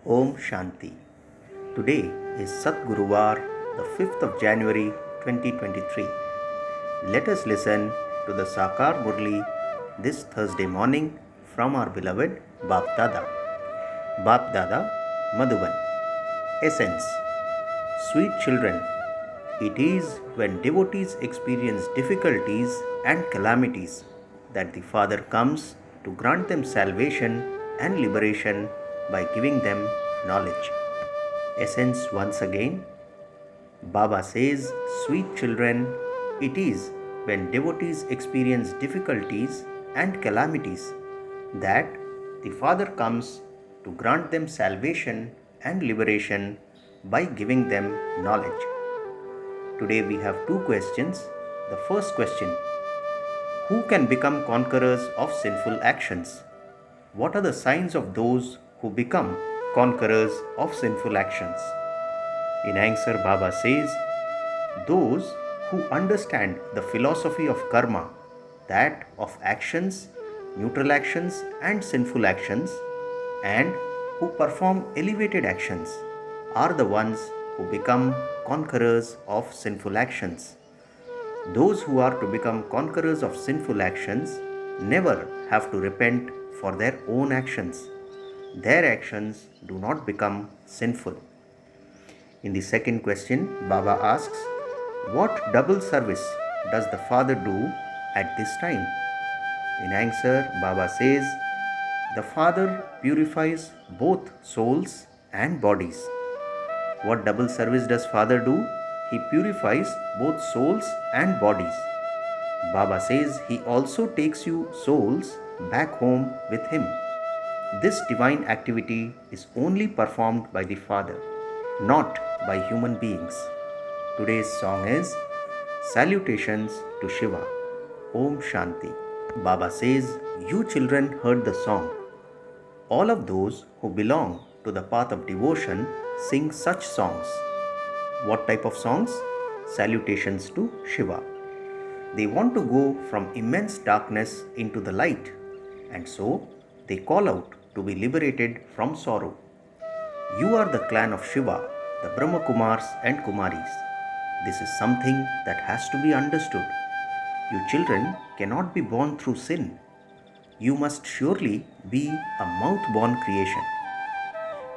Om Shanti. Today is Satguruvar, the 5th of January 2023. Let us listen to the Sakar Murli this Thursday morning from our beloved Bap Dada. Bap Dada, Madhuban. Essence. Sweet children, it is when devotees experience difficulties and calamities that the Father comes to grant them salvation and liberation by giving them knowledge. Essence once again. Baba says, sweet children, it is when devotees experience difficulties and calamities that the Father comes to grant them salvation and liberation by giving them knowledge. Today we have two questions. The first question: who can become conquerors of sinful actions? What are the signs of those who become conquerors of sinful actions? In answer, Baba says, those who understand the philosophy of karma, that of actions, neutral actions and sinful actions, and who perform elevated actions, are the ones who become conquerors of sinful actions. Those who are to become conquerors of sinful actions never have to repent for their own actions. Their actions do not become sinful. In the second question, Baba asks, what double service does the Father do at this time? In answer, Baba says, the Father purifies both souls and bodies. What double service does Father do? He purifies both souls and bodies. Baba says he also takes you souls back home with him. This divine activity is only performed by the Father, not by human beings. Today's song is Salutations to Shiva. Om Shanti. Baba says, you children heard the song. All of those who belong to the path of devotion sing such songs. What type of songs? Salutations to Shiva. They want to go from immense darkness into the light, and so they call out to be liberated from sorrow. You are the clan of Shiva, the Brahma Kumars and Kumaris. This is something that has to be understood. You children cannot be born through sin. You must surely be a mouth-born creation.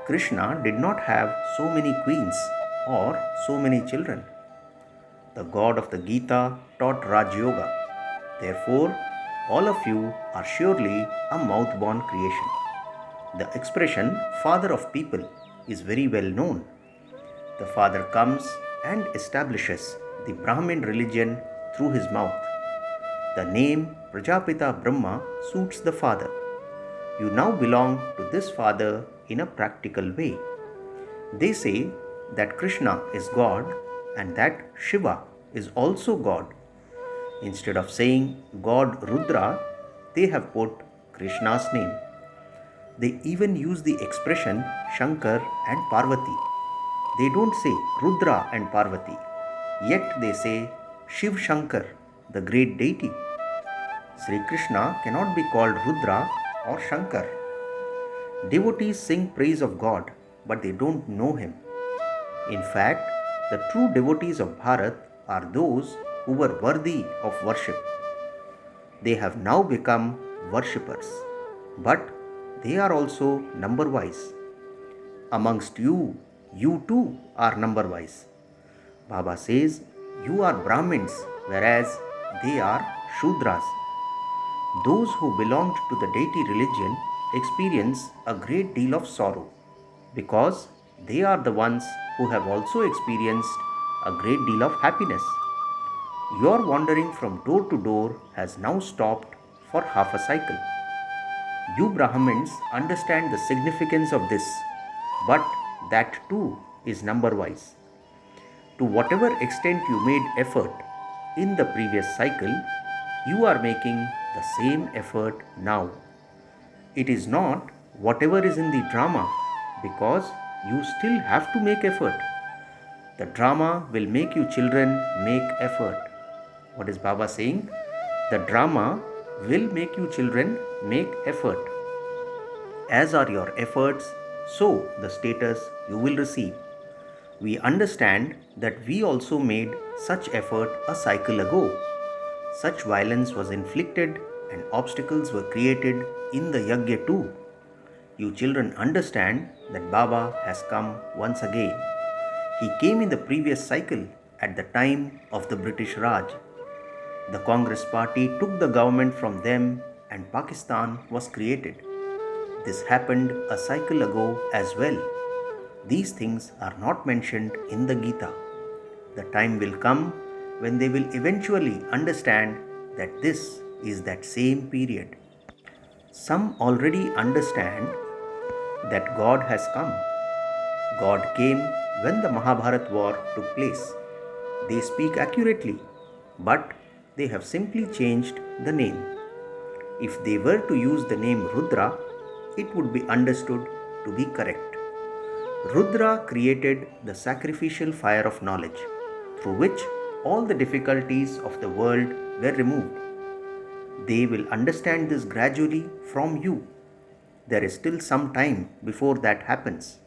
Krishna did not have so many queens or so many children. The God of the Gita taught Raj Yoga. Therefore, all of you are surely a mouth-born creation. The expression Father of people is very well known. The Father comes and establishes the Brahmin religion through his mouth. The name Prajapita Brahma suits the Father. You now belong to this Father in a practical way. They say that Krishna is God and that Shiva is also God. Instead of saying God Rudra, they have put Krishna's name. They even use the expression Shankar and Parvati. They don't say Rudra and Parvati, yet they say Shiv Shankar, the great deity. Sri Krishna cannot be called Rudra or Shankar. Devotees sing praise of God, but they don't know him. In fact, the true devotees of Bharat are those who were worthy of worship. They have now become worshippers, but they are also number-wise. Amongst you, you too are number-wise. Baba says, you are Brahmins, whereas they are Shudras. Those who belonged to the deity religion experience a great deal of sorrow because they are the ones who have also experienced a great deal of happiness. Your wandering from door to door has now stopped for half a cycle. You Brahmins understand the significance of this, but that too is number-wise. To whatever extent you made effort in the previous cycle, you are making the same effort now. It is not whatever is in the drama, because you still have to make effort. The drama will make you children make effort. What is Baba saying? The drama will make you children make effort. As are your efforts, so the status you will receive. We understand that we also made such effort a cycle ago. Such violence was inflicted and obstacles were created in the Yagya too. You children understand that Baba has come once again. He came in the previous cycle at the time of the British Raj. The Congress party took the government from them and Pakistan was created. This happened a cycle ago as well. These things are not mentioned in the Gita. The time will come when they will eventually understand that this is that same period. Some already understand that God has come. God came when the Mahabharat war took place. They speak accurately, but they have simply changed the name. If they were to use the name Rudra, it would be understood to be correct. Rudra created the sacrificial fire of knowledge, through which all the difficulties of the world were removed. They will understand this gradually from you. There is still some time before that happens.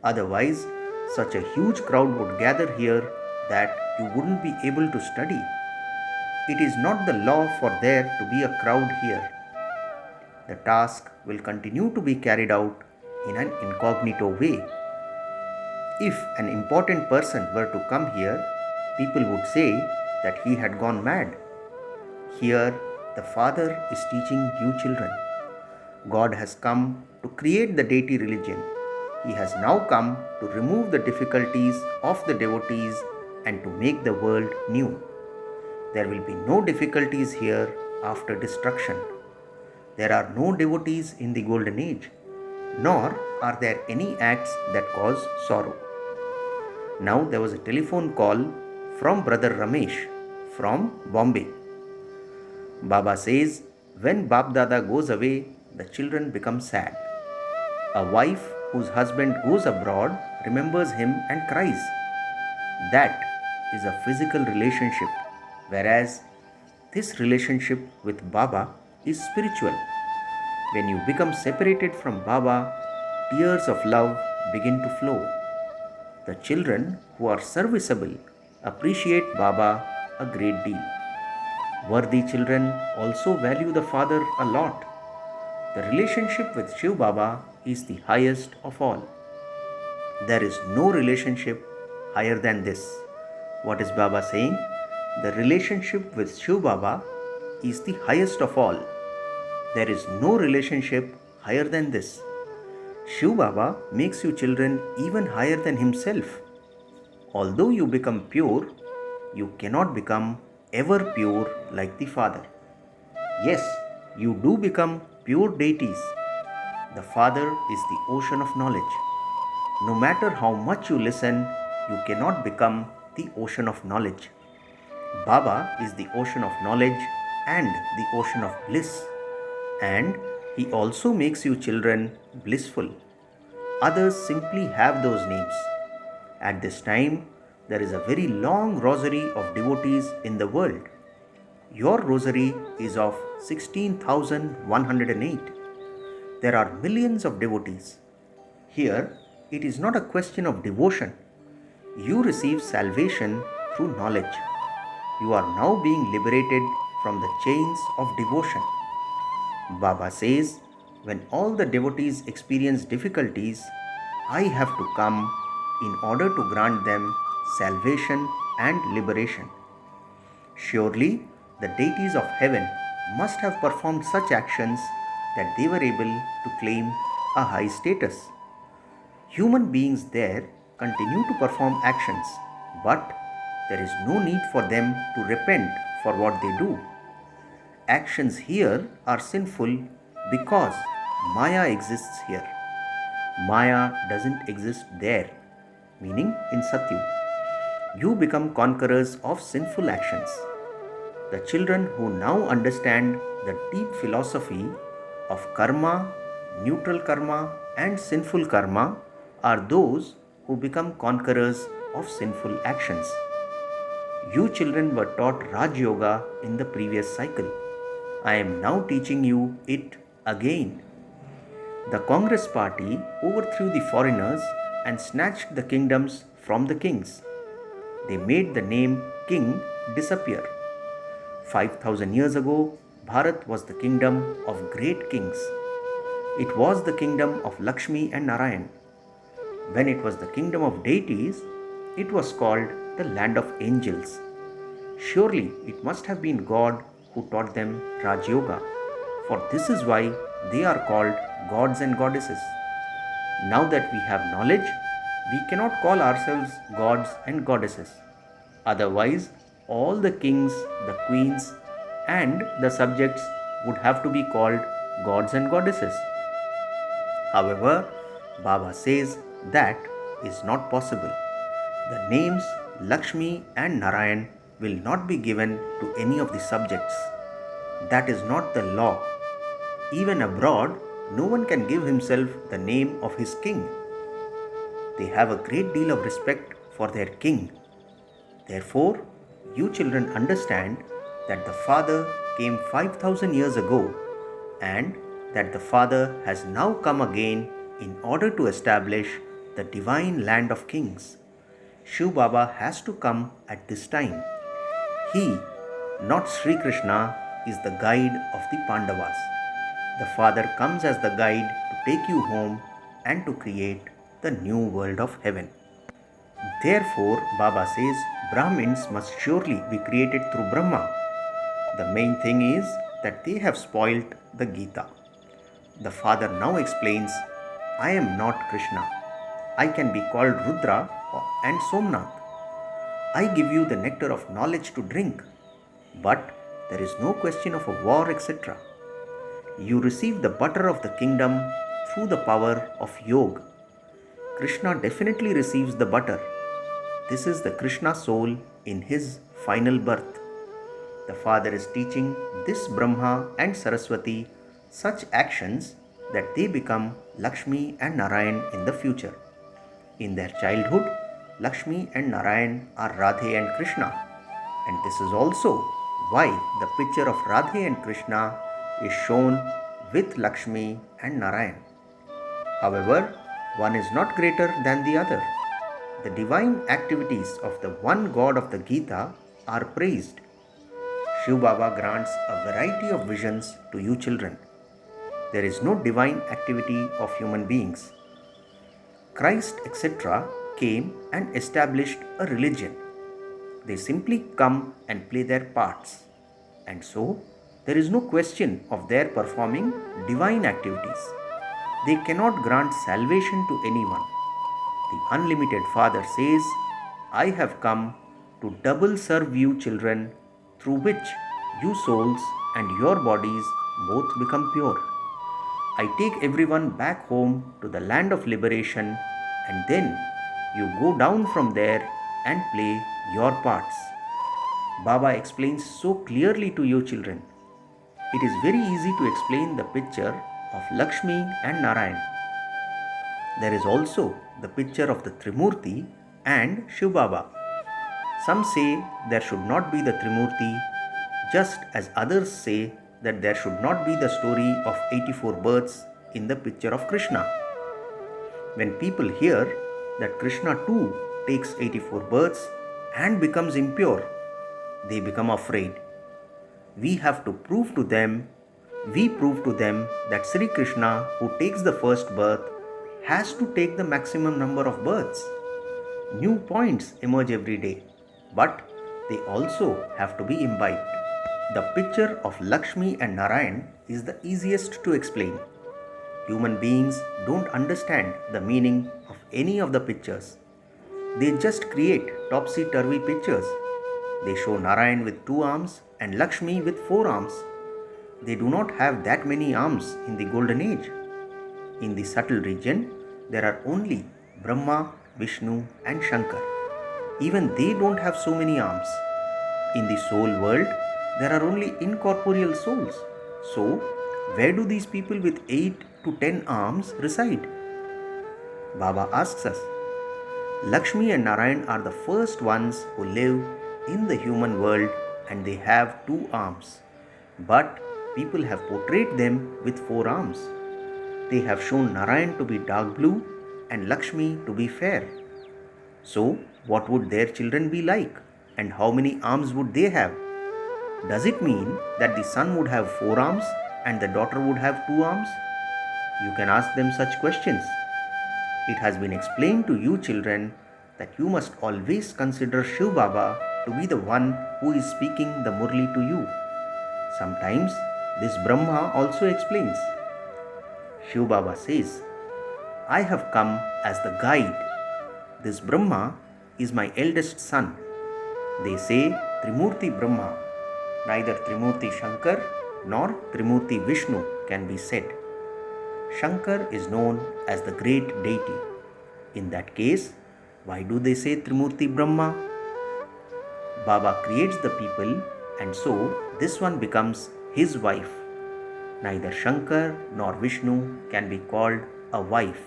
Otherwise, such a huge crowd would gather here that you wouldn't be able to study. It is not the law for there to be a crowd here. The task will continue to be carried out in an incognito way. If an important person were to come here, people would say that he had gone mad. Here, the Father is teaching you children. God has come to create the deity religion. He has now come to remove the difficulties of the devotees and to make the world new. There will be no difficulties here after destruction. There are no devotees in the golden age, nor are there any acts that cause sorrow. Now there was a telephone call from Brother Ramesh from Bombay. Baba says, when Bab Dada goes away, the children become sad. A wife whose husband goes abroad remembers him and cries. That is a physical relationship, whereas this relationship with Baba is spiritual. When you become separated from Baba, tears of love begin to flow. The children who are serviceable appreciate Baba a great deal. Worthy children also value the Father a lot. The relationship with Shiv Baba is the highest of all. There is no relationship higher than this. What is Baba saying? The relationship with Shiv Baba is the highest of all. There is no relationship higher than this. Shiv Baba makes you children even higher than himself. Although you become pure, you cannot become ever pure like the Father. Yes, you do become pure deities. The Father is the ocean of knowledge. No matter how much you listen, you cannot become the ocean of knowledge. Baba is the ocean of knowledge and the ocean of bliss. And he also makes you children blissful. Others simply have those names. At this time, there is a very long rosary of devotees in the world. Your rosary is of 16,108. There are millions of devotees. Here, it is not a question of devotion. You receive salvation through knowledge. You are now being liberated from the chains of devotion. Baba says, when all the devotees experience difficulties, I have to come in order to grant them salvation and liberation. Surely, the deities of heaven must have performed such actions that they were able to claim a high status. Human beings there continue to perform actions, but there is no need for them to repent for what they do. Actions here are sinful because Maya exists here. Maya doesn't exist there, meaning in Satyu. You become conquerors of sinful actions. The children who now understand the deep philosophy of karma, neutral karma, and sinful karma are those who become conquerors of sinful actions. You children were taught Raj Yoga in the previous cycle. I am now teaching you it again. The Congress party overthrew the foreigners and snatched the kingdoms from the kings. They made the name king disappear. 5,000 years ago, Bharat was the kingdom of great kings. It was the kingdom of Lakshmi and Narayan. When it was the kingdom of deities, it was called the land of angels. Surely it must have been God who taught them Raj Yoga, for this is why they are called gods and goddesses. Now that we have knowledge, we cannot call ourselves gods and goddesses. Otherwise, all the kings, the queens, and the subjects would have to be called gods and goddesses. However, Baba says that is not possible. The names Lakshmi and Narayan will not be given to any of the subjects. That is not the law. Even abroad, no one can give himself the name of his king. They have a great deal of respect for their king. Therefore, you children understand that the Father came 5,000 years ago and that the Father has now come again in order to establish the divine land of kings. Shiv Baba has to come at this time. He, not Sri Krishna, is the guide of the Pandavas. The Father comes as the guide to take you home and to create the new world of heaven. Therefore, Baba says Brahmins must surely be created through Brahma. The main thing is that they have spoilt the Gita. The Father now explains, I am not Krishna. I can be called Rudra and Somnath. I give you the nectar of knowledge to drink, but there is no question of a war, etc. You receive the butter of the kingdom through the power of yoga. Krishna definitely receives the butter. This is the Krishna soul in his final birth. The Father is teaching this Brahma and Saraswati such actions that they become Lakshmi and Narayan in the future. In their childhood, Lakshmi and Narayan are Radhe and Krishna, and this is also why the picture of Radhe and Krishna is shown with Lakshmi and Narayan. However, one is not greater than the other. The divine activities of the one God of the Gita are praised. Shiv Baba grants a variety of visions to you children. There is no divine activity of human beings. Christ, etc., came and established a religion. They simply come and play their parts. And so, there is no question of their performing divine activities. They cannot grant salvation to anyone. The unlimited Father says, I have come to double serve you children, through which you souls and your bodies both become pure. I take everyone back home to the land of liberation, and then you go down from there and play your parts. Baba explains so clearly to you children. It is very easy to explain the picture of Lakshmi and Narayan. There is also the picture of the Trimurti and Shiv Baba. Some say there should not be the Trimurti, just as others say that there should not be the story of 84 births in the picture of Krishna. When people hear that Krishna too takes 84 births and becomes impure, they become afraid. We prove to them that Sri Krishna, who takes the first birth, has to take the maximum number of births. New points emerge every day, but they also have to be imbibed. The picture of Lakshmi and Narayan is the easiest to explain. Human beings don't understand the meaning of any of the pictures. They just create topsy-turvy pictures. They show Narayan with 2 arms and Lakshmi with 4 arms. They do not have that many arms in the golden age. In the subtle region, there are only Brahma, Vishnu and Shankar. Even they don't have so many arms. In the soul world, there are only incorporeal souls. So, where do these people with 8 to 10 arms reside? Baba asks us. Lakshmi and Narayan are the first ones who live in the human world and they have 2 arms. But people have portrayed them with 4 arms. They have shown Narayan to be dark blue and Lakshmi to be fair. So, what would their children be like? And how many arms would they have? Does it mean that the son would have 4 arms and the daughter would have 2 arms? You can ask them such questions. It has been explained to you children that you must always consider Shiv Baba to be the one who is speaking the Murli to you. Sometimes this Brahma also explains. Shiv Baba says, I have come as the guide. This Brahma is my eldest son. They say Trimurti Brahma. Neither Trimurti Shankar nor Trimurti Vishnu can be said. Shankar is known as the great deity. In that case, why do they say Trimurti Brahma? Baba creates the people and so this one becomes his wife. Neither Shankar nor Vishnu can be called a wife.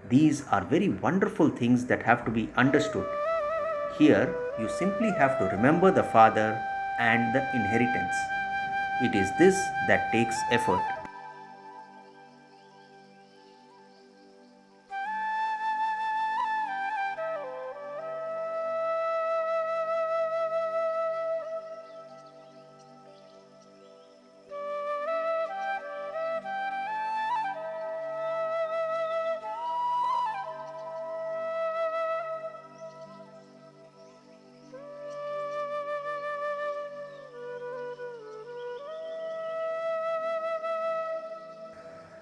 These are very wonderful things that have to be understood. Here, you simply have to remember the father and the inheritance. It is this that takes effort.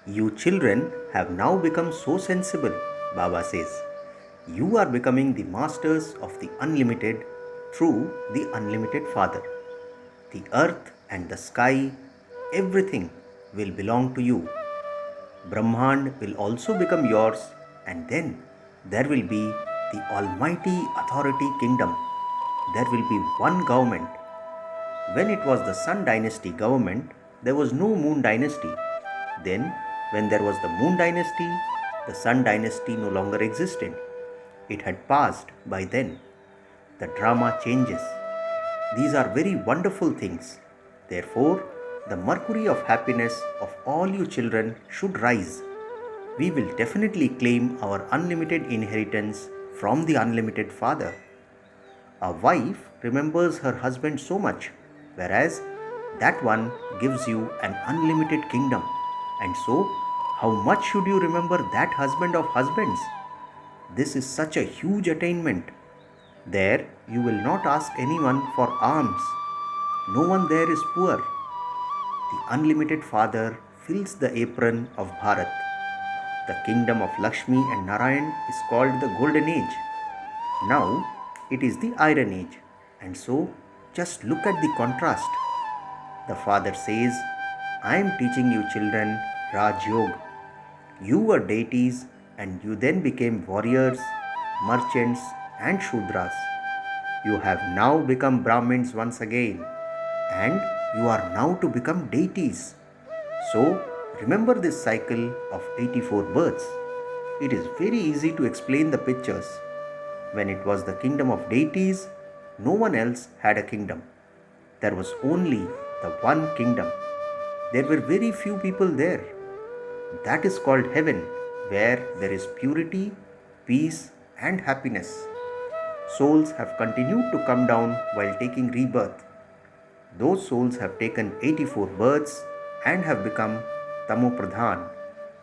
You children have now become so sensible, Baba says. You are becoming the masters of the unlimited through the unlimited Father. The earth and the sky, everything will belong to you. Brahmand will also become yours, and then there will be the Almighty Authority Kingdom. There will be one government. When it was the Sun Dynasty government, there was no Moon Dynasty. Then, when there was the Moon Dynasty, the Sun Dynasty no longer existed. It had passed by then. The drama changes. These are very wonderful things. Therefore, the mercury of happiness of all you children should rise. We will definitely claim our unlimited inheritance from the unlimited Father. A wife remembers her husband so much, whereas that one gives you an unlimited kingdom. And so, how much should you remember that husband of husbands? This is such a huge attainment. There, you will not ask anyone for alms. No one there is poor. The unlimited Father fills the apron of Bharat. The kingdom of Lakshmi and Narayan is called the Golden Age. Now, it is the Iron Age. And so, just look at the contrast. The Father says, I am teaching you children Raj Yoga. You were deities and you then became warriors, merchants and Shudras. You have now become Brahmins once again and you are now to become deities. So, remember this cycle of 84 births. It is very easy to explain the pictures. When it was the kingdom of deities, no one else had a kingdom. There was only the one kingdom. There were very few people there. That is called heaven, where there is purity, peace, and happiness. Souls have continued to come down while taking rebirth. Those souls have taken 84 births and have become Tamopradhan,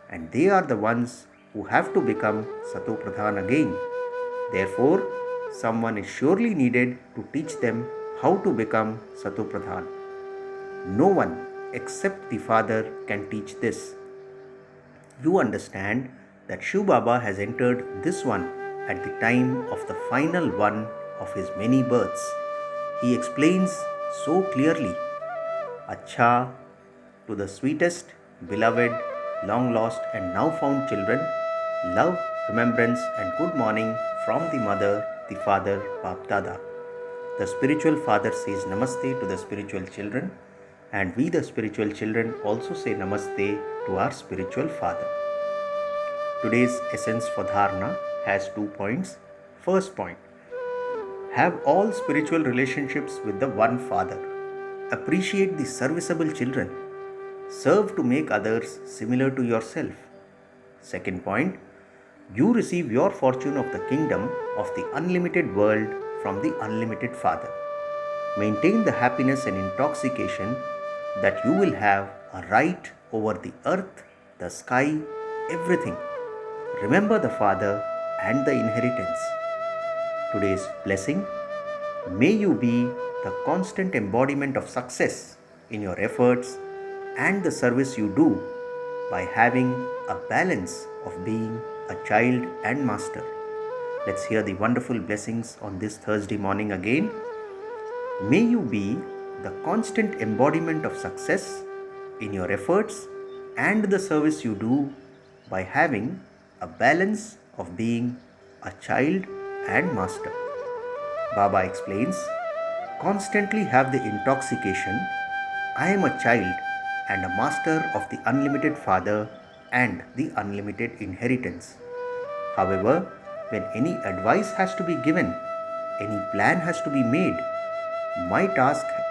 and they are the ones who have to become Satopradhan again. Therefore, someone is surely needed to teach them how to become Satopradhan. No one except the Father can teach this. You understand that Shiv Baba has entered this one at the time of the final one of his many births. He explains so clearly, Acha, to the sweetest, beloved, long lost and now found children, love, remembrance and good morning from the mother, the father, Bap Dada. The spiritual father says Namaste to the spiritual children, and we the spiritual children also say Namaste to our spiritual father. Today's essence for Dharana has 2 points. First point, have all spiritual relationships with the one Father. Appreciate the serviceable children. Serve to make others similar to yourself. Second point, you receive your fortune of the kingdom of the unlimited world from the unlimited Father. Maintain the happiness and intoxication that you will have a right over the earth, the sky, everything. Remember the Father and the inheritance. Today's blessing, may you be the constant embodiment of success in your efforts and the service you do by having a balance of being a child and master. Let's hear the wonderful blessings on this Thursday morning again. May you be the constant embodiment of success in your efforts and the service you do by having a balance of being a child and master. Baba explains, constantly have the intoxication, I am a child and a master of the unlimited Father and the unlimited inheritance. However, when any advice has to be given, any plan has to be made,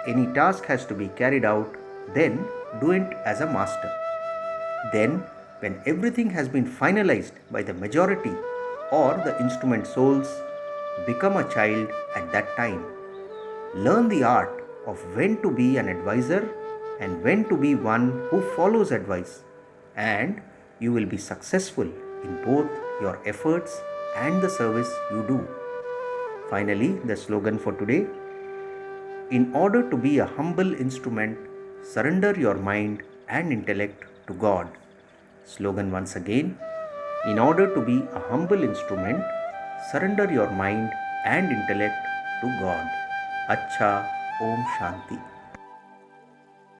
any task has to be carried out, then do it as a master. Then, when everything has been finalized by the majority or the instrument souls, become a child at that time. Learn the art of when to be an advisor and when to be one who follows advice, and you will be successful in both your efforts and the service you do. Finally, the slogan for today, in order to be a humble instrument, surrender your mind and intellect to God. Slogan once again, in order to be a humble instrument, surrender your mind and intellect to God. Acha, Om Shanti.